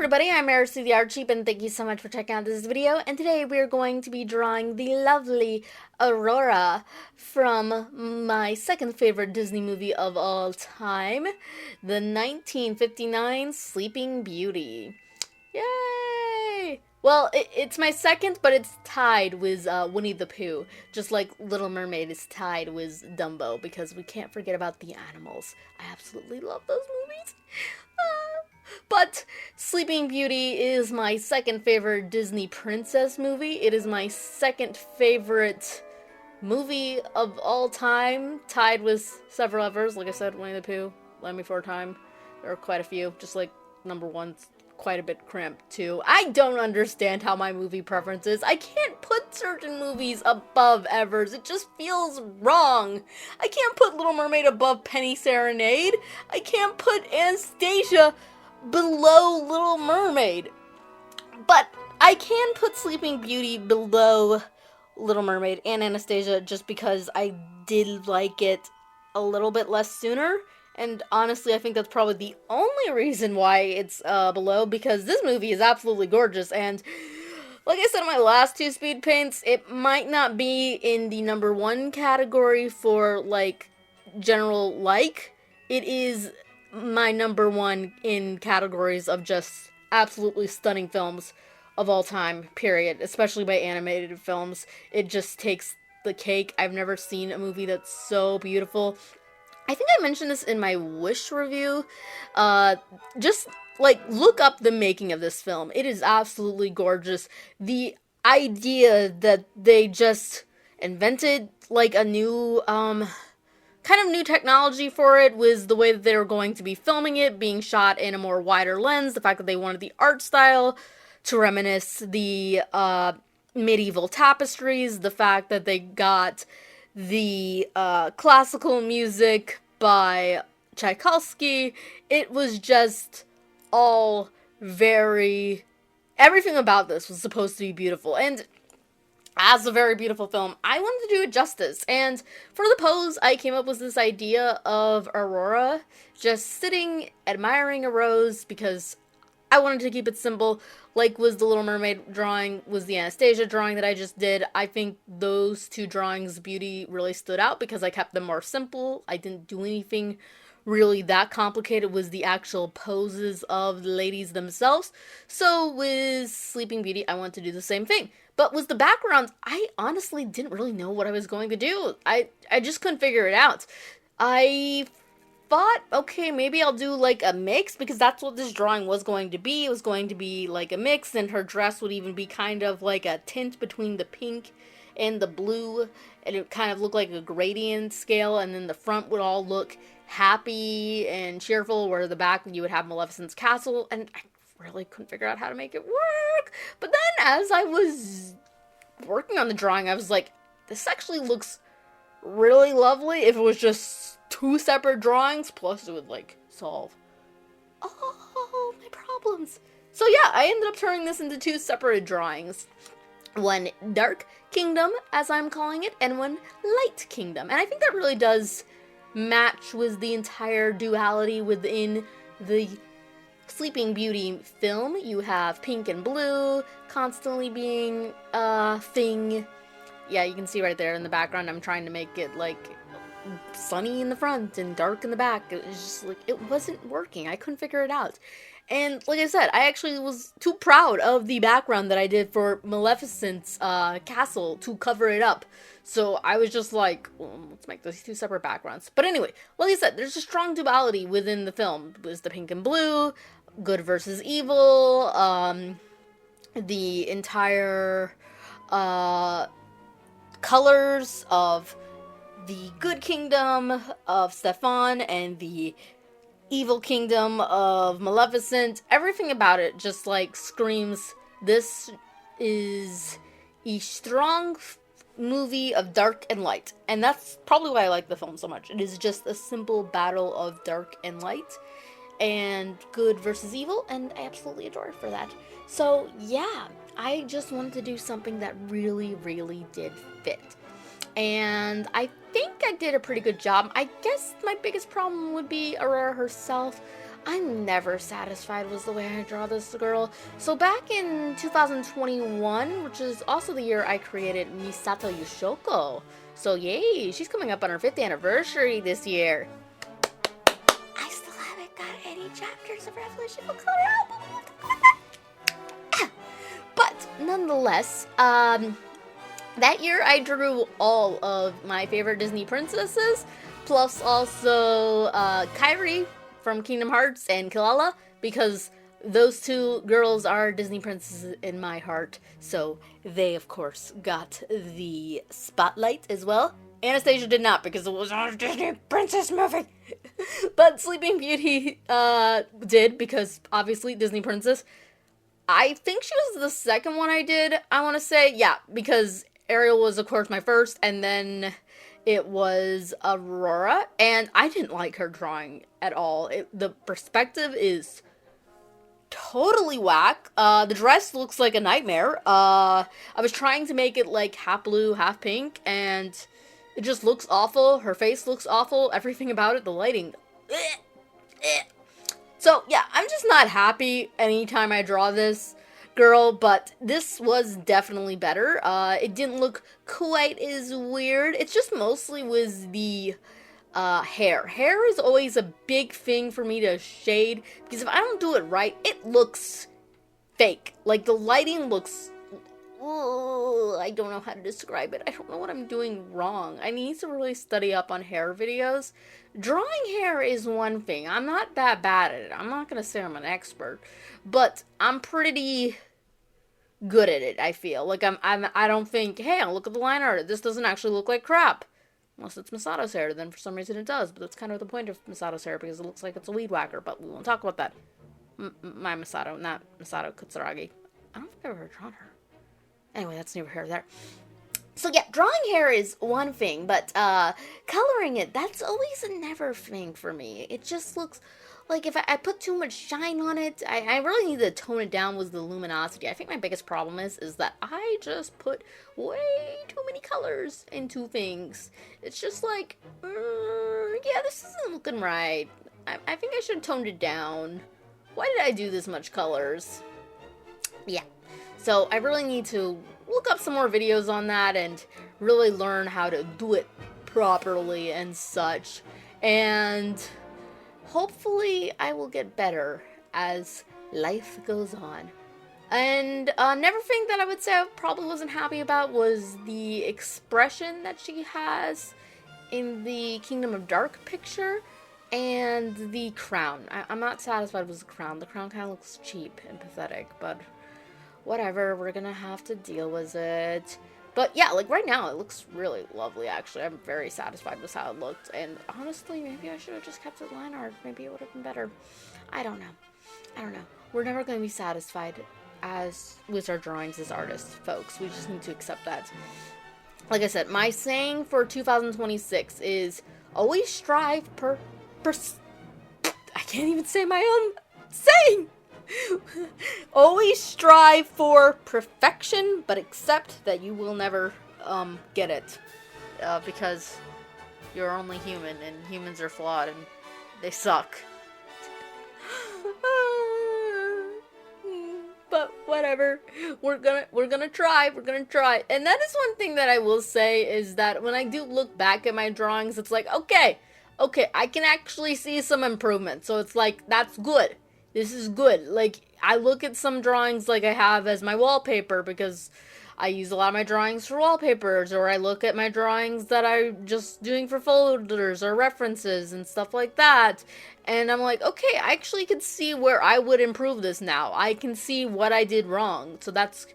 everybody, I'm Merisu the Art Sheep, and thank you so much for checking out this video. And today we're going to be drawing the lovely Aurora from my second favorite Disney movie of all time, the 1959 Sleeping Beauty. Yay! Well, it's my second, but it's tied with Winnie the Pooh, just like Little Mermaid is tied with Dumbo, because we can't forget about the animals. I absolutely love those movies. But Sleeping Beauty is my second favorite Disney princess movie. It is my second favorite movie of all time, tied with several others. Like I said, Winnie the Pooh, Land Before Time. There are quite a few, just like number one's quite a bit cramped too. I don't understand how my movie preference is. I can't put certain movies above others. It just feels wrong. I can't put Little Mermaid above Penny Serenade. I can't put Anastasia below Little Mermaid. But I can put Sleeping Beauty below Little Mermaid and Anastasia just because I did like it a little bit less sooner. And honestly, I think that's probably the only reason why it's below, because this movie is absolutely gorgeous. And like I said in my last two speed paints, it might not be in the number one category for, like, general like. It is my number one in categories of just absolutely stunning films of all time, period. Especially by animated films. It just takes the cake. I've never seen a movie that's so beautiful. I think I mentioned this in my Wish review. Just, like, look up the making of this film. It is absolutely gorgeous. The idea that they just invented, like, a new, kind of new technology for it was the way that they were going to be filming it, being shot in a more wider lens, the fact that they wanted the art style to reminisce the, medieval tapestries, the fact that they got the classical music by Tchaikovsky. It was just all very... Everything about this was supposed to be beautiful, and as a very beautiful film, I wanted to do it justice. And for the pose, I came up with this idea of Aurora just sitting, admiring a rose, because I wanted to keep it simple, like was the Little Mermaid drawing, was the Anastasia drawing that I just did. I think those two drawings, Beauty, really stood out because I kept them more simple. I didn't do anything really that complicated. Was the actual poses of the ladies themselves. So with Sleeping Beauty, I wanted to do the same thing. But with the background, I honestly didn't really know what I was going to do. I just couldn't figure it out. I thought, okay, maybe I'll do like a mix, because that's what this drawing was going to be. It was going to be like a mix, and her dress would even be kind of like a tint between the pink and the blue, and it kind of looked like a gradient scale, and then the front would all look happy and cheerful, where the back you would have Maleficent's castle, and I really couldn't figure out how to make it work. But then as I was working on the drawing, I was like, this actually looks really lovely if it was just two separate drawings, plus it would, like, solve all my problems. So yeah, I ended up turning this into two separate drawings. One Dark Kingdom, as I'm calling it, and one Light Kingdom. And I think that really does match with the entire duality within the Sleeping Beauty film. You have pink and blue constantly being a thing. Yeah, you can see right there in the background, I'm trying to make it, like, sunny in the front and dark in the back. It was just, like, it wasn't working. I couldn't figure it out. And, like I said, I actually was too proud of the background that I did for Maleficent's castle to cover it up. So I was just like, well, let's make those two separate backgrounds. But anyway, like I said, there's a strong duality within the film. It was the pink and blue, good versus evil, the entire colors of the good kingdom of Stefan and the evil kingdom of Maleficent. Everything about it just, like, screams, this is a strong movie of dark and light. And that's probably why I like the film so much. It is just a simple battle of dark and light, and good versus evil, and I absolutely adore it for that. So yeah, I just wanted to do something that really, really did fit. And I think I did a pretty good job. I guess my biggest problem would be Aurora herself. I'm never satisfied was the way I draw this girl. So back in 2021, which is also the year I created Misato Yoshoko. So yay, she's coming up on her 5th anniversary this year. I still haven't got any chapters of Revolution of Color album. But nonetheless, that year I drew all of my favorite Disney princesses, plus also Kairi from Kingdom Hearts and Kilala, because those two girls are Disney princesses in my heart, so they of course got the spotlight as well. Anastasia did not, because it was a Disney princess movie. But Sleeping Beauty did, because obviously Disney princess. I think she was the second one I did, I want to say. Yeah, because Ariel was, of course, my first, and then it was Aurora, and I didn't like her drawing at all. The perspective is totally whack. The dress looks like a nightmare. I was trying to make it like half blue, half pink, and it just looks awful. Her face looks awful. Everything about it, the lighting. So, yeah, I'm just not happy anytime I draw this girl, but this was definitely better. It didn't look quite as weird. It's just mostly was the hair. Hair is always a big thing for me to shade, because if I don't do it right, it looks fake. Like, the lighting looks... I don't know how to describe it. I don't know what I'm doing wrong. I need to really study up on hair videos. Drawing hair is one thing. I'm not that bad at it. I'm not going to say I'm an expert, but I'm pretty good at it, I feel. Like, I don't think, hey, look at the line art. This doesn't actually look like crap. Unless it's Misato's hair, then for some reason it does. But that's kind of the point of Misato's hair, because it looks like it's a weed whacker, but we won't talk about that. My Misato, not Misato Kutsuragi. I don't think I've ever drawn her. Anyway, that's neither here nor there. So yeah, drawing hair is one thing, but coloring it, that's always a never thing for me. It just looks like if I put too much shine on it, I really need to tone it down with the luminosity. I think my biggest problem is that I just put way too many colors into things. It's just like, yeah, this isn't looking right. I think I should have toned it down. Why did I do this much colors? Yeah. So I really need to look up some more videos on that and really learn how to do it properly and such. And hopefully I will get better as life goes on. And another thing that I would say I probably wasn't happy about was the expression that she has in the Kingdom of Dark picture and the crown. I'm not satisfied with the crown. The crown kind of looks cheap and pathetic, but whatever, we're gonna have to deal with it. But yeah, like right now, it looks really lovely, actually. I'm very satisfied with how it looked. And honestly, maybe I should have just kept it line art. Maybe it would have been better. I don't know. We're never gonna be satisfied as with our drawings as artists, folks. We just need to accept that. Like I said, my saying for 2026 is always strive I can't even say my own saying! Always strive for perfection, but accept that you will never get it, because you're only human, and humans are flawed, and they suck. But whatever, we're gonna try, and that is one thing that I will say, is that when I do look back at my drawings, it's like, okay, I can actually see some improvement, so it's like, that's good. This is good. Like, I look at some drawings like I have as my wallpaper, because I use a lot of my drawings for wallpapers, or I look at my drawings that I'm just doing for folders or references and stuff like that, and I'm like, okay, I actually can see where I would improve this now. I can see what I did wrong, so that's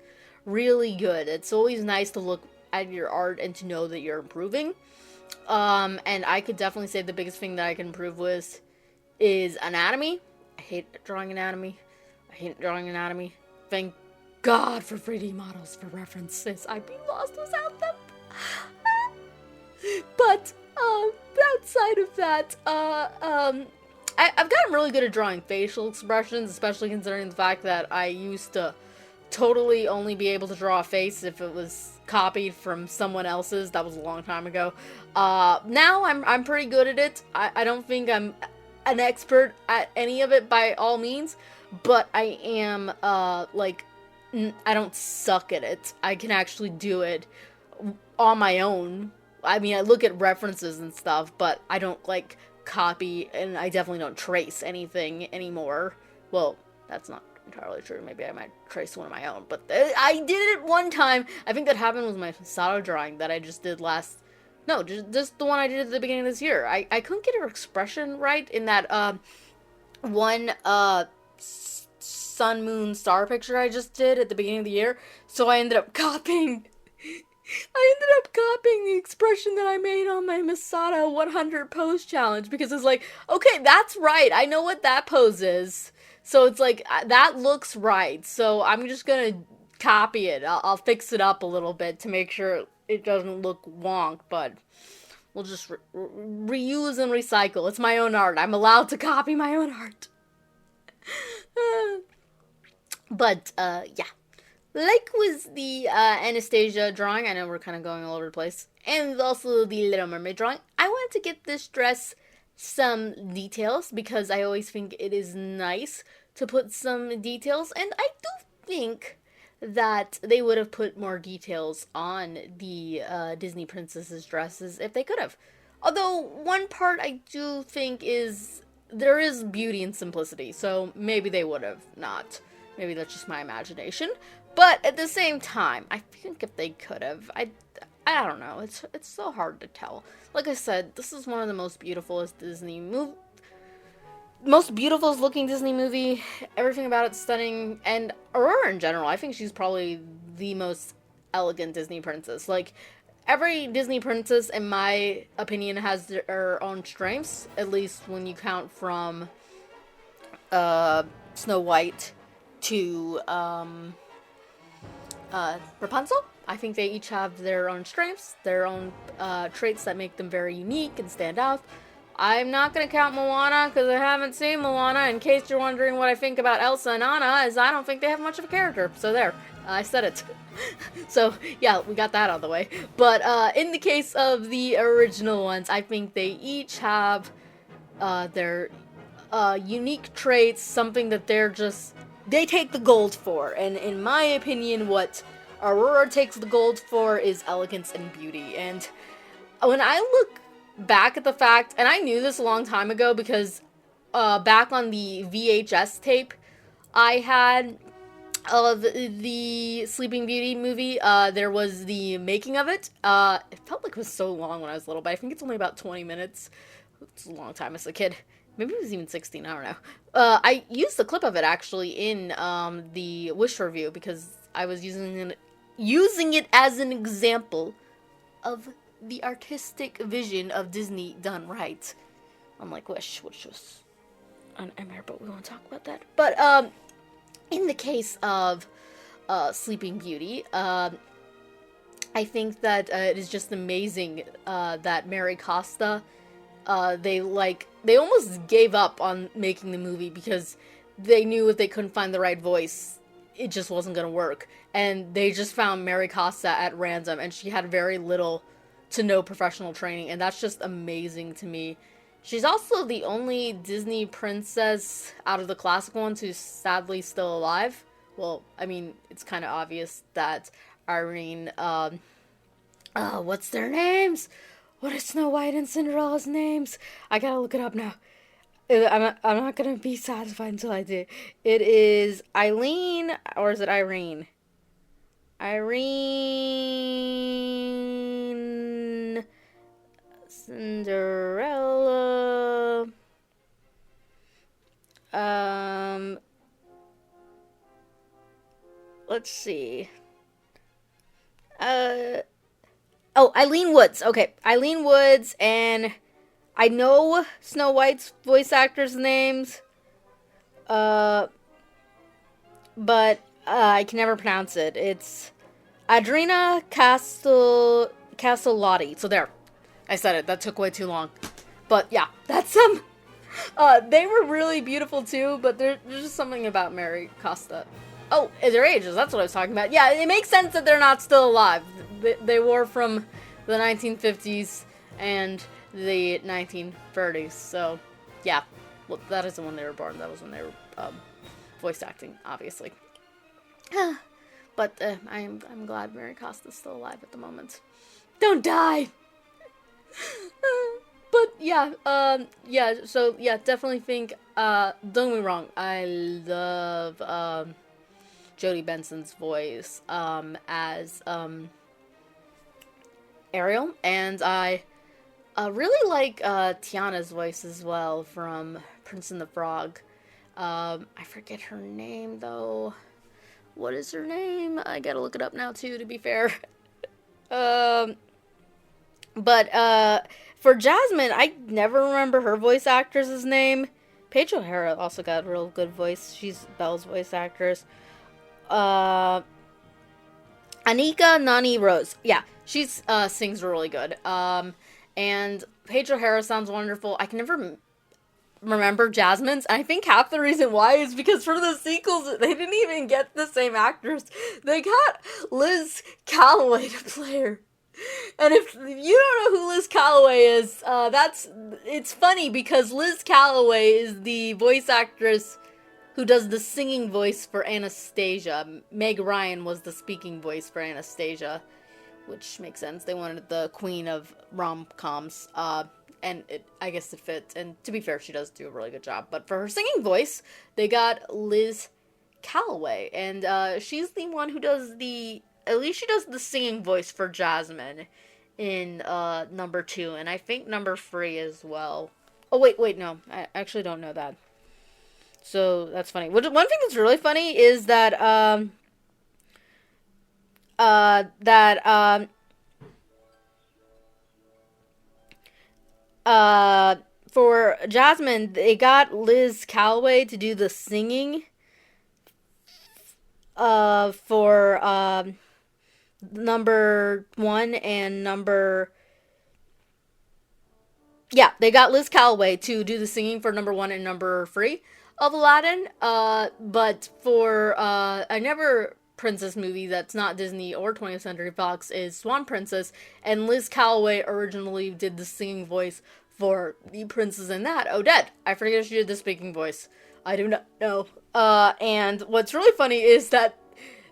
really good. It's always nice to look at your art and to know that you're improving, and I could definitely say the biggest thing that I can improve with is anatomy. I hate drawing anatomy. Thank God for 3D models for references. I'd be lost without them. But outside of that, I've gotten really good at drawing facial expressions, especially considering the fact that I used to totally only be able to draw a face if it was copied from someone else's. That was a long time ago. Now I'm pretty good at it. I don't think I'm an expert at any of it by all means, but I am, like, I don't suck at it. I can actually do it on my own. I mean, I look at references and stuff, but I don't, like, copy, and I definitely don't trace anything anymore. Well, that's not entirely true. Maybe I might trace one of my own, but I did it one time. I think that happened with my Sato drawing that I just did last... No, just the one I did at the beginning of this year. I couldn't get her expression right in that, one, sun, moon, star picture I just did at the beginning of the year, so I ended up copying the expression that I made on my Masato 100 pose challenge, because it's like, okay, that's right, I know what that pose is, so it's like, that looks right, so I'm just gonna copy it. I'll fix it up a little bit to make sure it doesn't look wonk, but we'll just reuse and recycle. It's my own art. I'm allowed to copy my own art. But, yeah. Like was the Anastasia drawing. I know we're kind of going all over the place. And also the Little Mermaid drawing. I wanted to get this dress some details because I always think it is nice to put some details. And I do think that they would have put more details on the Disney princesses' dresses if they could have. Although, one part I do think is there is beauty in simplicity, so maybe they would have not. Maybe that's just my imagination. But at the same time, I think if they could have, I don't know. It's so hard to tell. Like I said, this is one of the most beautiful looking Disney movie. Everything about it's stunning. And Aurora in general, I think she's probably the most elegant Disney princess. Like, every Disney princess, in my opinion, has their own strengths. At least when you count from Snow White to Rapunzel. I think they each have their own strengths, their own traits that make them very unique and stand out. I'm not going to count Moana because I haven't seen Moana. In case you're wondering what I think about Elsa and Anna, is I don't think they have much of a character. So there, I said it. So yeah, we got that out of the way. But in the case of the original ones, I think they each have their unique traits, something that they take the gold for. And in my opinion, what Aurora takes the gold for is elegance and beauty. And when I look back at the fact, and I knew this a long time ago because back on the VHS tape I had of the Sleeping Beauty movie, there was the making of it. It felt like it was so long when I was little, but I think it's only about 20 minutes. It's a long time as a kid. Maybe it was even 16, I don't know. I used a clip of it, actually, in the Wish review, because I was using it as an example of the artistic vision of Disney done right. Unlike Wish, which was a nightmare, but we won't talk about that. But, in the case of Sleeping Beauty, I think that it is just amazing that Mary Costa... they almost gave up on making the movie because they knew if they couldn't find the right voice, it just wasn't gonna work. And they just found Mary Costa at random, and she had very little to no professional training, and that's just amazing to me. She's also the only Disney princess out of the classical ones who's sadly still alive. Well, I mean, it's kind of obvious that Irene, what's their names? What is Snow White and Cinderella's names? I gotta look it up now. I'm not gonna be satisfied until I do. It is Eileen, or is it Irene? Irene... Cinderella... Let's see. Oh, Eileen Woods. Okay, Eileen Woods, and I know Snow White's voice actors' names, but I can never pronounce it. It's Adrina Castellotti. So there, I said it. That took way too long. But yeah, that's them. They were really beautiful too, but there's just something about Mary Costa. Oh, their ages, that's what I was talking about. Yeah, it makes sense that they're not still alive. They were from the 1950s and the 1930s, so yeah. Well, that isn't when they were born. That was when they were voice acting, obviously. But I'm glad Mary Costa's still alive at the moment. Don't die. But yeah, so yeah, definitely think, don't get me wrong, I love, Jodie Benson's voice, as, Ariel, and I, really like, Tiana's voice as well from Prince and the Frog. I forget her name, though. What is her name? I gotta look it up now, too, to be fair. But for Jasmine, I never remember her voice actress's name. Paige O'Hara also got a real good voice. She's Belle's voice actress. Anika Nani Rose. Yeah, she sings really good. And Paige O'Hara sounds wonderful. I can never remember Jasmine's. And I think half the reason why is because for the sequels, they didn't even get the same actors. They got Liz Calloway to play her. And if you don't know who Liz Calloway is, it's funny because Liz Calloway is the voice actress who does the singing voice for Anastasia. Meg Ryan was the speaking voice for Anastasia, which makes sense. They wanted the queen of rom-coms, and I guess it fits. And to be fair, she does do a really good job. But for her singing voice, they got Liz Calloway, and she's the one who does at least she does the singing voice for Jasmine in number 2, and I think number 3 as well. Oh, wait, no. I actually don't know that. So, that's funny. One thing that's really funny is that, for Jasmine, they got Liz Calloway to do the singing, for, number 1 and they got Liz Calloway to do the singing for number 1 and number 3 of Aladdin. But for another princess movie that's not Disney or 20th Century Fox is Swan Princess, and Liz Calloway originally did the singing voice for the princess in that, Odette. I forget if she did the speaking voice. I do not know. And what's really funny is that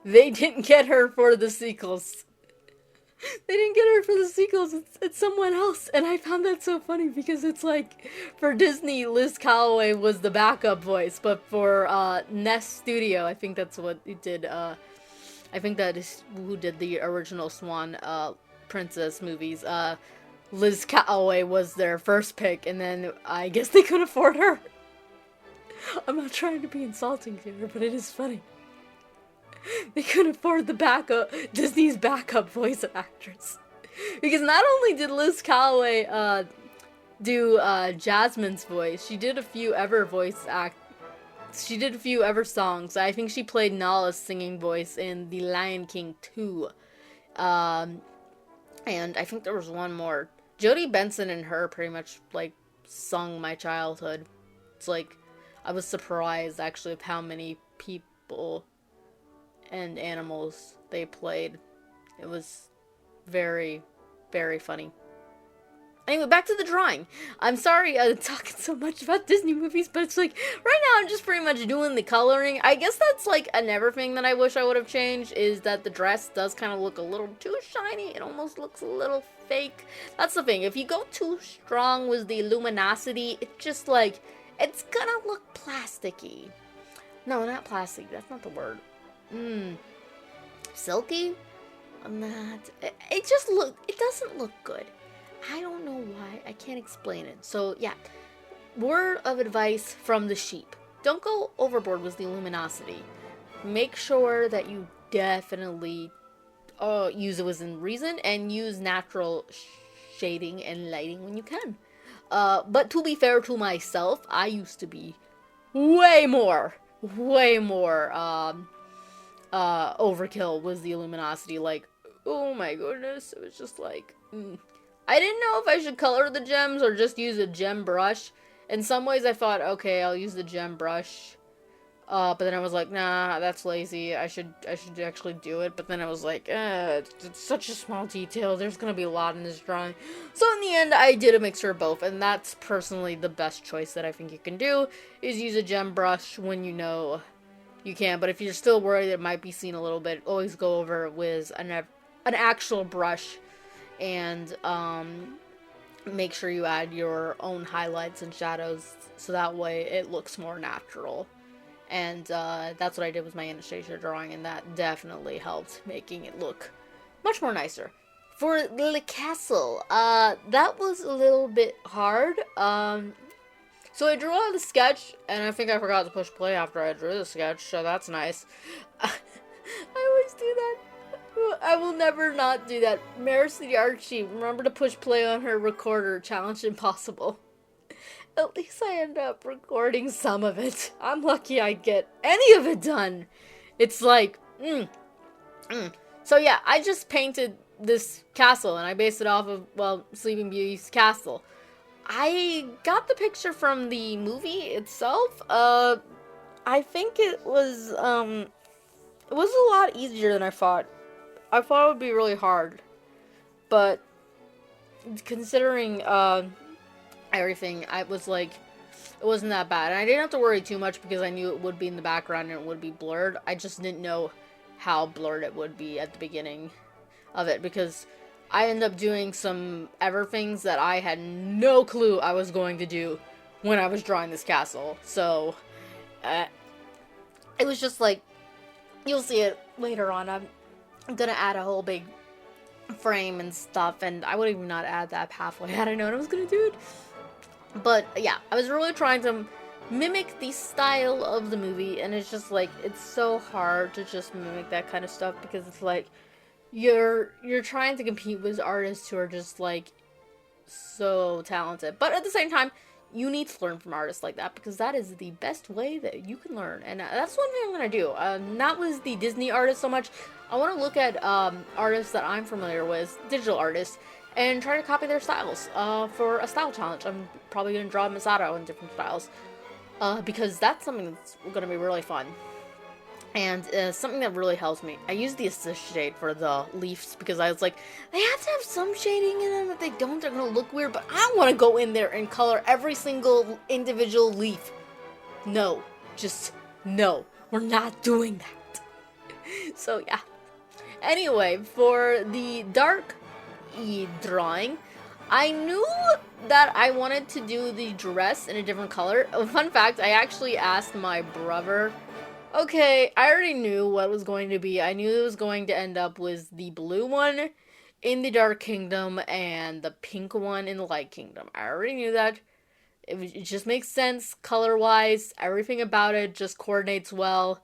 they didn't get her for the sequels. They didn't get her for the sequels. It's someone else. And I found that so funny because it's like, for Disney, Liz Calloway was the backup voice. But for Nest Studio, I think that's what it did. I think that is who did the original Swan Princess movies. Liz Calloway was their first pick. And then I guess they couldn't afford her. I'm not trying to be insulting here, but it is funny. They couldn't afford the Disney's backup voice actress. Because not only did Liz Calloway do Jasmine's voice, she did a few other songs. I think she played Nala's singing voice in The Lion King 2. And I think there was one more. Jodie Benson and her pretty much, like, sung my childhood. It's like, I was surprised, actually, of how many people and animals they played. It was very, very funny. Anyway, back to the drawing. I'm sorry I'm talking so much about Disney movies, but it's like, right now I'm just pretty much doing the coloring. I guess that's like another thing that I wish I would have changed, is that the dress does kind of look a little too shiny. It almost looks a little fake. That's the thing. If you go too strong with the luminosity, it's just like, it's gonna look plasticky. No, not plastic. That's not the word. Silky? I'm not. It doesn't look good. I don't know why. I can't explain it. So, yeah. Word of advice from the sheep. Don't go overboard with the luminosity. Make sure that you definitely use it within reason and use natural shading and lighting when you can. But to be fair to myself, I used to be way more overkill was the luminosity. Like, oh my goodness, it was just like, I didn't know if I should color the gems or just use a gem brush. In some ways I thought, okay, I'll use the gem brush, But then I was like, nah, that's lazy. I should actually do it. But then I was like, it's such a small detail. There's gonna be a lot in this drawing. So in the end, I did a mixture of both, and that's personally the best choice that I think you can do, is use a gem brush when you know you can. But if you're still worried it might be seen a little bit, always go over it with an actual brush, and make sure you add your own highlights and shadows so that way it looks more natural. And that's what I did with my Anastasia drawing, and that definitely helped making it look much more nicer. For the castle, that was a little bit hard. So I drew out the sketch, and I think I forgot to push play after I drew the sketch, so that's nice. I always do that. I will never not do that. Merisu the art sheep, remember to push play on her recorder. Challenge impossible. At least I end up recording some of it. I'm lucky I get any of it done. It's like, So yeah, I just painted this castle, and I based it off of, well, Sleeping Beauty's castle. I got the picture from the movie itself. I think it was a lot easier than I thought. I thought it would be really hard. But, considering, everything, I was like, it wasn't that bad. And I didn't have to worry too much because I knew it would be in the background and it would be blurred. I just didn't know how blurred it would be at the beginning of it, because I ended up doing some ever things that I had no clue I was going to do when I was drawing this castle. So, it was just like, you'll see it later on. I'm gonna add a whole big frame and stuff, and I would even not add that halfway had I known I was gonna do it. But yeah, I was really trying to mimic the style of the movie, and it's just like, it's so hard to just mimic that kind of stuff, because it's like you're trying to compete with artists who are just like so talented, but at the same time you need to learn from artists like that, because that is the best way that you can learn. And that's one thing I'm gonna do, not with the Disney artists so much. I want to look at artists that I'm familiar with, digital artists, and try to copy their styles for a style challenge. I'm probably going to draw Misato in different styles, because that's something that's going to be really fun. And something that really helps me, I use the assist shade for the leaves, because I was like, they have to have some shading in them. If they don't, they're going to look weird. But I don't want to go in there and color every single individual leaf. No, just no. We're not doing that. So yeah. Anyway, for the dark drawing, I knew that I wanted to do the dress in a different color. Fun fact, I actually asked my brother. Okay, I already knew what it was going to be. I knew it was going to end up with the blue one in the Dark Kingdom and the pink one in the Light Kingdom. I already knew that. It just makes sense color-wise. Everything about it just coordinates well.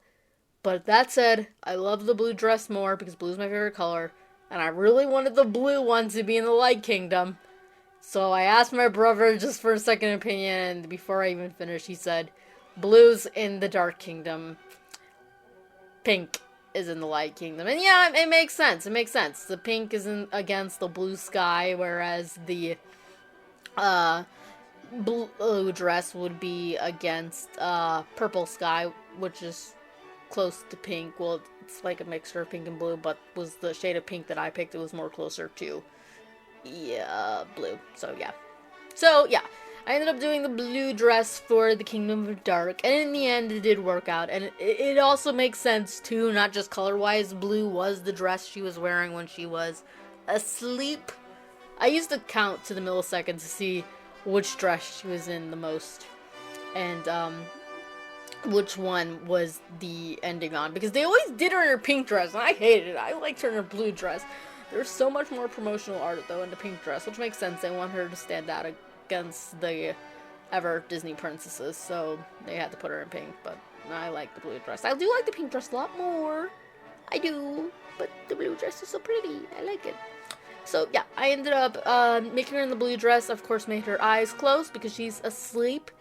But that said, I love the blue dress more because blue is my favorite color. And I really wanted the blue one to be in the Light Kingdom. So I asked my brother just for a second opinion, and before I even finished, he said, blue's in the Dark Kingdom, pink is in the Light Kingdom. And yeah, it makes sense. It makes sense. The pink is against the blue sky, whereas the blue dress would be against purple sky, which is close to pink. Well, it's like a mixture of pink and blue, but was the shade of pink that I picked, it was more closer to blue. So yeah, I ended up doing the blue dress for the Kingdom of Dark, and in the end it did work out. And it also makes sense too, not just color wise. Blue was the dress she was wearing when she was asleep. I used to count to the millisecond to see which dress she was in the most, and which one was the ending on, because they always did her in her pink dress, and I hated it. I liked her in her blue dress. There's so much more promotional art, though, in the pink dress, which makes sense. They want her to stand out against the ever Disney princesses, so they had to put her in pink, but I like the blue dress. I do like the pink dress a lot more. I do, but the blue dress is so pretty. I like it. So, yeah, I ended up making her in the blue dress. Of course, made her eyes closed because she's asleep.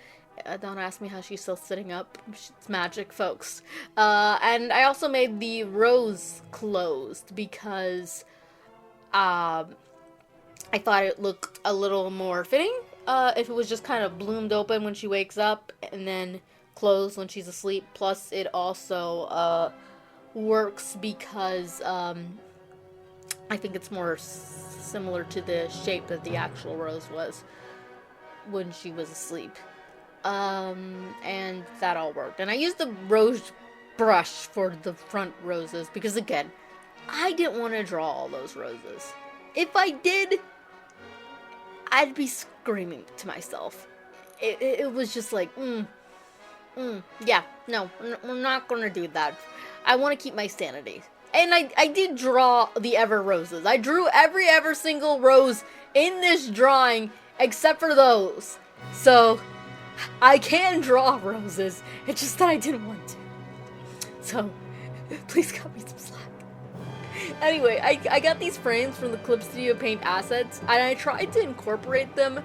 Don't ask me how she's still sitting up. It's magic, folks. And I also made the rose closed because I thought it looked a little more fitting if it was just kind of bloomed open when she wakes up and then clothes when she's asleep. Plus, it also works because I think it's more similar to the shape that the actual rose was when she was asleep. And that all worked. And I used the rose brush for the front roses because, again, I didn't want to draw all those roses. If I did, I'd be screaming to myself. It was just like, yeah, no, we're not gonna do that. I want to keep my sanity. And I did draw the ever roses. I drew every ever single rose in this drawing except for those. So, I can draw roses. It's just that I didn't want to. So, please cut me some slack. Anyway, I got these frames from the clipstudiopaint assets, and I tried to incorporate them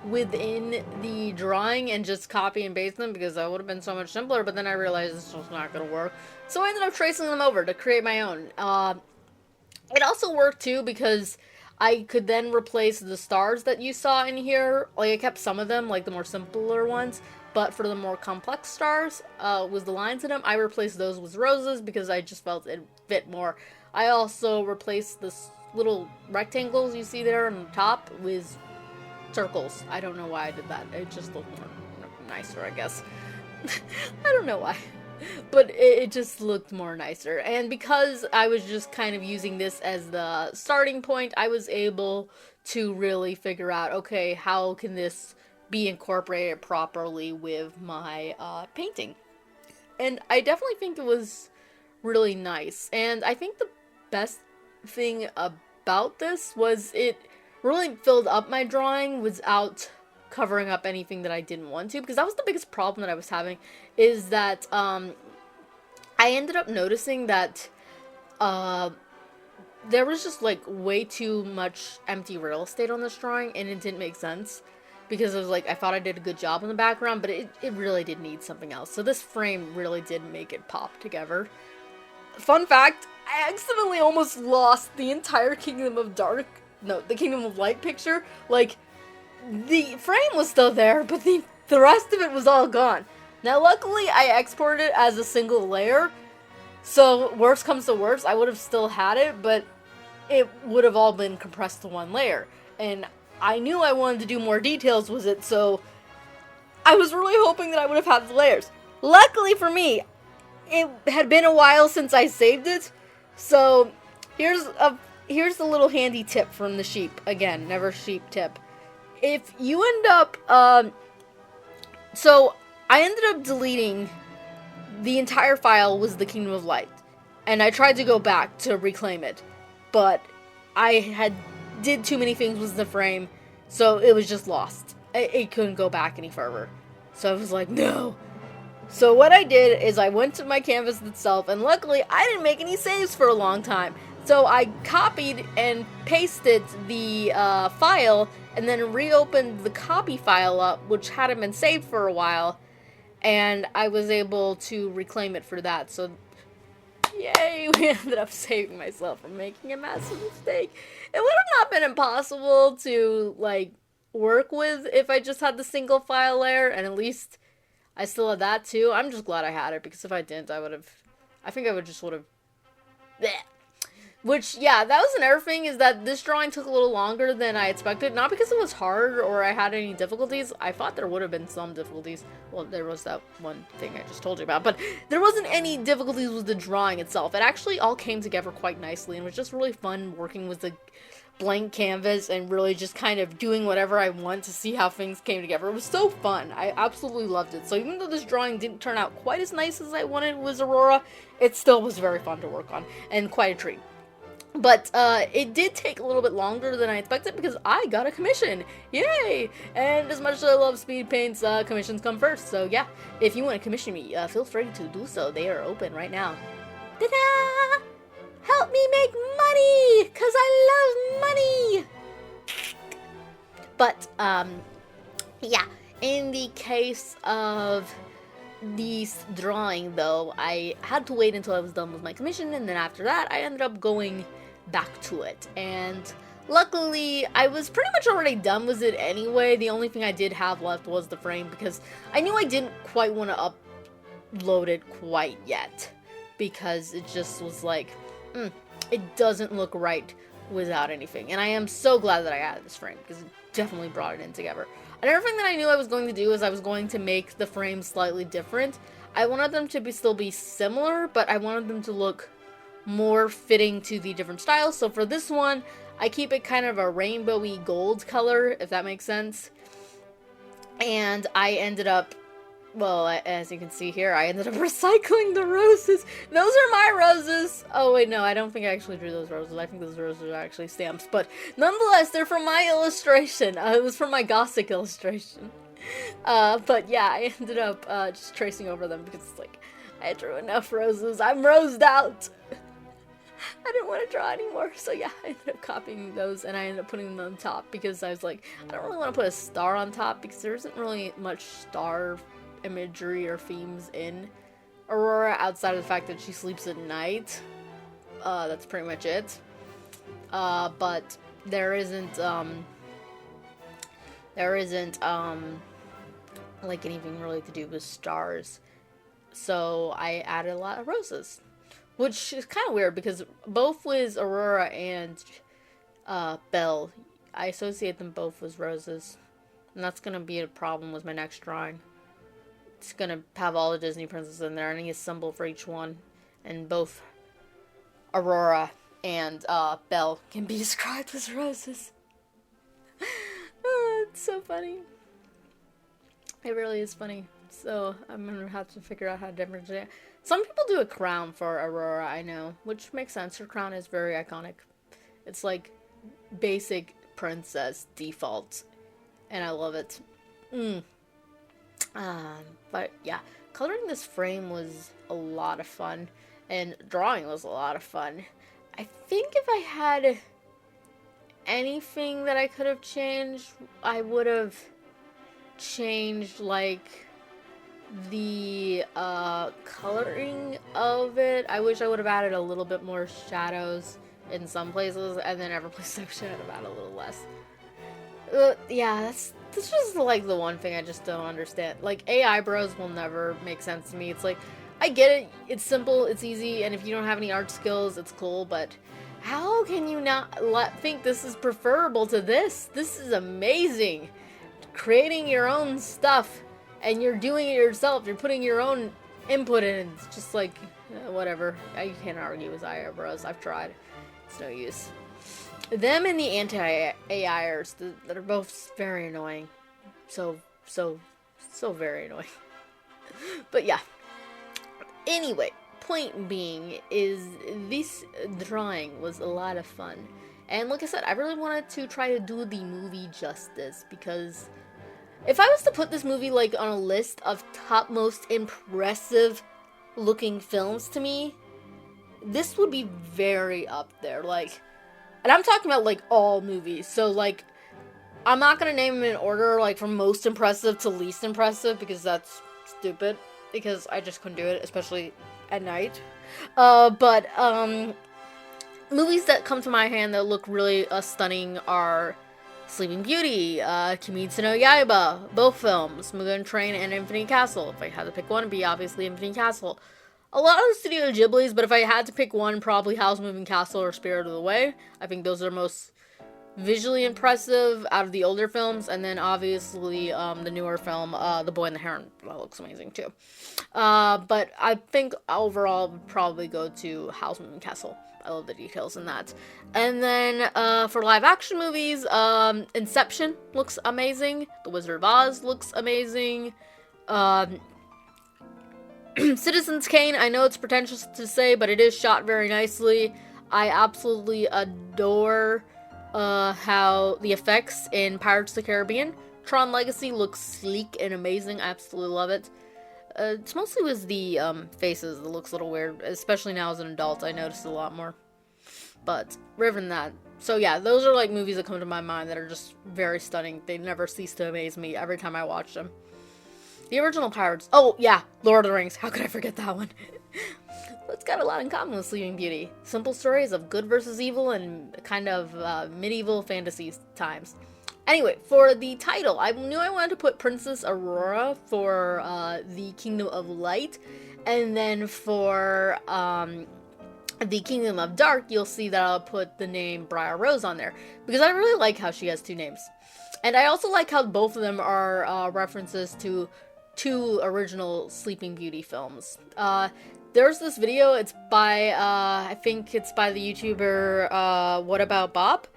within the drawing and just copy and paste them because that would have been so much simpler, but then I realized this was not going to work. So I ended up tracing them over to create my own. It also worked too because I could then replace the stars that you saw in here. Like, I kept some of them, like the more simpler ones, but for the more complex stars, with the lines in them, I replaced those with roses because I just felt it fit more. I also replaced the little rectangles you see there on the top with circles. I don't know why I did that. It just looked more nicer, I guess. I don't know why. But it just looked more nicer. And because I was just kind of using this as the starting point, I was able to really figure out, okay, how can this be incorporated properly with my painting? And I definitely think it was really nice. And I think the best thing about this was it really filled up my drawing without covering up anything that I didn't want to, because that was the biggest problem that I was having, is that I ended up noticing that there was just like way too much empty real estate on this drawing, and it didn't make sense because it was like I thought I did a good job in the background, but it really did need something else. So this frame really did make it pop together. Fun fact, I accidentally almost lost the entire Kingdom of Light picture. Like, the frame was still there, but the rest of it was all gone. Now, luckily, I exported it as a single layer, so worst comes to worst, I would have still had it, but it would have all been compressed to one layer. And I knew I wanted to do more details with it, so I was really hoping that I would have had the layers. Luckily for me, it had been a while since I saved it, so here's a little handy tip from the sheep. Again, never sheep tip. If you end up, so I ended up deleting the entire file was the Kingdom of Light, and I tried to go back to reclaim it, but I did too many things with the frame, so it was just lost. It couldn't go back any further. So I was like, no. So what I did is I went to my canvas itself, and luckily I didn't make any saves for a long time. So I copied and pasted the file, and then reopened the copy file up, which hadn't been saved for a while, and I was able to reclaim it for that. So, yay, we ended up saving myself from making a massive mistake. It would have not been impossible to, like, work with if I just had the single file layer, and at least I still had that too. I'm just glad I had it, because if I didn't, I think I would just would have, which, yeah, that was another thing, is that this drawing took a little longer than I expected. Not because it was hard or I had any difficulties. I thought there would have been some difficulties. Well, there was that one thing I just told you about. But there wasn't any difficulties with the drawing itself. It actually all came together quite nicely. And it was just really fun working with the blank canvas and really just kind of doing whatever I want to see how things came together. It was so fun. I absolutely loved it. So even though this drawing didn't turn out quite as nice as I wanted with Aurora, it still was very fun to work on and quite a treat. But it did take a little bit longer than I expected because I got a commission. Yay! And as much as I love Speedpaint's, commissions come first. So yeah, if you want to commission me, feel free to do so. They are open right now. Ta-da! Help me make money! Because I love money! But, yeah. In the case of this drawing, though, I had to wait until I was done with my commission, and then after that, I ended up going back to it. And luckily, I was pretty much already done with it anyway. The only thing I did have left was the frame, because I knew I didn't quite want to loaded quite yet, because it just was like, it doesn't look right without anything. And I am so glad that I added this frame, because it definitely brought it in together. Another thing that I knew I was going to do is I was going to make the frames slightly different. I wanted them to still be similar, but I wanted them to look more fitting to the different styles. So for this one, I keep it kind of a rainbowy gold color, if that makes sense. And I ended up, well, as you can see here, I ended up recycling the roses. Those are my roses. Oh, wait, no, I don't think I actually drew those roses. I think those roses are actually stamps. But nonetheless, they're from my illustration. It was from my Gothic illustration. But yeah, I ended up just tracing over them because, like, I drew enough roses. I'm rosed out. I didn't want to draw anymore, so yeah, I ended up copying those, and I ended up putting them on top because I was like, I don't really want to put a star on top because there isn't really much star imagery or themes in Aurora outside of the fact that she sleeps at night. That's pretty much it. But there isn't like anything really to do with stars. So I added a lot of roses. Which is kind of weird because both with Aurora and Belle, I associate them both with roses. And that's going to be a problem with my next drawing. It's going to have all the Disney princesses in there. I need a symbol for each one. And both Aurora and Belle can be described as roses. Oh, it's so funny. It really is funny. So I'm going to have to figure out how to differentiate. Some people do a crown for Aurora, I know, which makes sense. Her crown is very iconic. It's like basic princess default, and I love it. But yeah, coloring this frame was a lot of fun, and drawing was a lot of fun. I think if I had anything that I could have changed, I would have changed, like, the coloring of it. I wish I would have added a little bit more shadows in some places, and then every place I should have added a little less. Yeah, that's just like the one thing I just don't understand. Like, AI bros will never make sense to me. It's like, I get it, it's simple, it's easy, and if you don't have any art skills, it's cool, but how can you not think this is preferable to this? This is amazing. Creating your own stuff, and you're doing it yourself. You're putting your own input in. It's just like, whatever. I can't argue with AI bros. I've tried. It's no use. Them and the anti-AIers that are both very annoying. So very annoying. But yeah. Anyway, point being is this drawing was a lot of fun. And like I said, I really wanted to try to do the movie justice, because if I was to put this movie, like, on a list of top most impressive looking films to me, this would be very up there, like, and I'm talking about, like, all movies, so, like, I'm not gonna name them in order, like, from most impressive to least impressive, because that's stupid, because I just couldn't do it, especially at night, but movies that come to my hand that look really stunning are Sleeping Beauty, Kimetsu no Yaiba, both films, Mugen Train and Infinite Castle. If I had to pick one, it'd be obviously Infinite Castle. A lot of the Studio Ghibli's, but if I had to pick one, probably Howl's Moving Castle or Spirited Away. I think those are most visually impressive out of the older films, and then obviously the newer film, The Boy and the Heron, that looks amazing too. But I think overall would probably go to Howl's Moving Castle. I love the details in that. And then for live action movies, Inception looks amazing. The Wizard of Oz looks amazing. Citizens Kane, I know it's pretentious to say, but it is shot very nicely. I absolutely adore how the effects in Pirates of the Caribbean. Tron Legacy looks sleek and amazing. I absolutely love it. It's mostly with the faces that looks a little weird, especially now as an adult. I noticed a lot more. But rather than that, so yeah, those are like movies that come to my mind that are just very stunning. They never cease to amaze me every time I watch them. The original Pirates. Oh yeah, Lord of the Rings. How could I forget that one? It's got a lot in common with Sleeping Beauty. Simple stories of good versus evil and kind of medieval fantasy times. Anyway, for the title, I knew I wanted to put Princess Aurora for the Kingdom of Light, and then for the Kingdom of Dark, you'll see that I'll put the name Briar Rose on there, because I really like how she has two names. And I also like how both of them are references to two original Sleeping Beauty films. There's this video, it's by, I think it's by the YouTuber, What About Bob?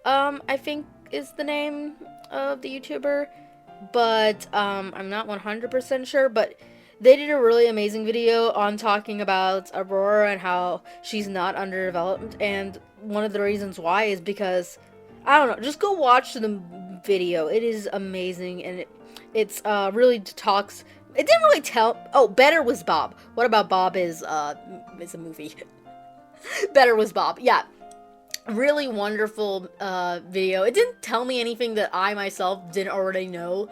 I think is the name of the YouTuber, but I'm not 100% sure, but they did a really amazing video on talking about Aurora and how she's not underdeveloped, and one of the reasons why is because, I don't know, just go watch the video. It is amazing, and it's really talks, it didn't really tell, oh, Better Was Bob. What About Bob is a movie. Better Was Bob, yeah. Really wonderful video. It didn't tell me anything that I myself didn't already know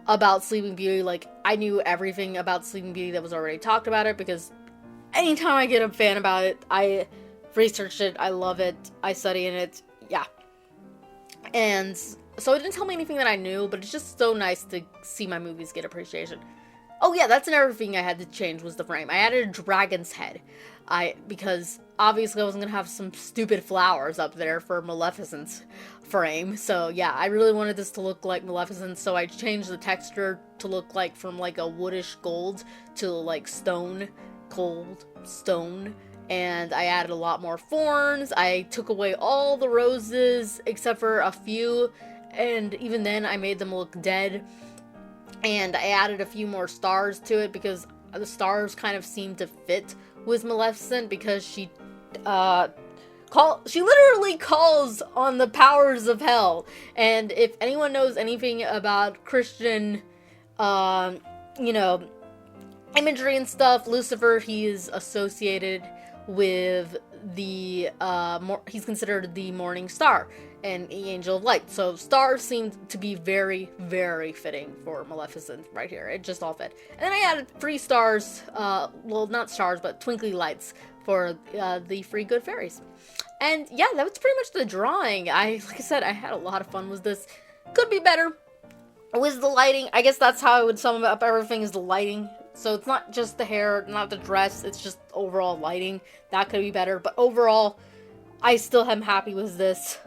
about Sleeping Beauty. Like, I knew everything about Sleeping Beauty that was already talked about it, because anytime I get a fan about it, I research it, I love it, I study in it, yeah. And so it didn't tell me anything that I knew, but it's just so nice to see my movies get appreciation. Oh yeah, that's another thing I had to change was the frame. I added a dragon's head. Because obviously I wasn't gonna have some stupid flowers up there for Maleficent's frame. So yeah, I really wanted this to look like Maleficent, so I changed the texture to look like from like a woodish gold to like stone, cold stone. And I added a lot more thorns. I took away all the roses except for a few, and even then I made them look dead. And I added a few more stars to it because the stars kind of seemed to fit with Maleficent, because she literally calls on the powers of hell. And if anyone knows anything about Christian, you know, imagery and stuff, Lucifer, he is associated with the, he's considered the morning star and the angel of light. So stars seemed to be very, very fitting for Maleficent right here. It just all fit. And then I added 3 stars, well, not stars, but twinkly lights for the 3 good fairies. And yeah, that was pretty much the drawing. Like I said, I had a lot of fun with this. Could be better with the lighting. I guess that's how I would sum up everything, is the lighting. So it's not just the hair, not the dress, it's just overall lighting. That could be better, but overall, I still am happy with this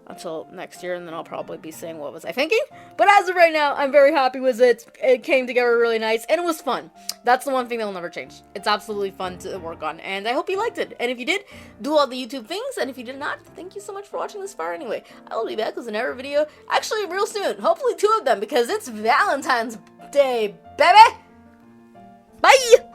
until next year, and then I'll probably be saying what was I thinking. But as of right now, I'm very happy with it. It came together really nice, and it was fun. That's the one thing that will never change. It's absolutely fun to work on, and I hope you liked it. And if you did, do all the YouTube things, and if you did not, thank you so much for watching this far anyway. I will be back with another video, actually real soon. Hopefully 2 of them, because it's Valentine's Day, baby! Bye!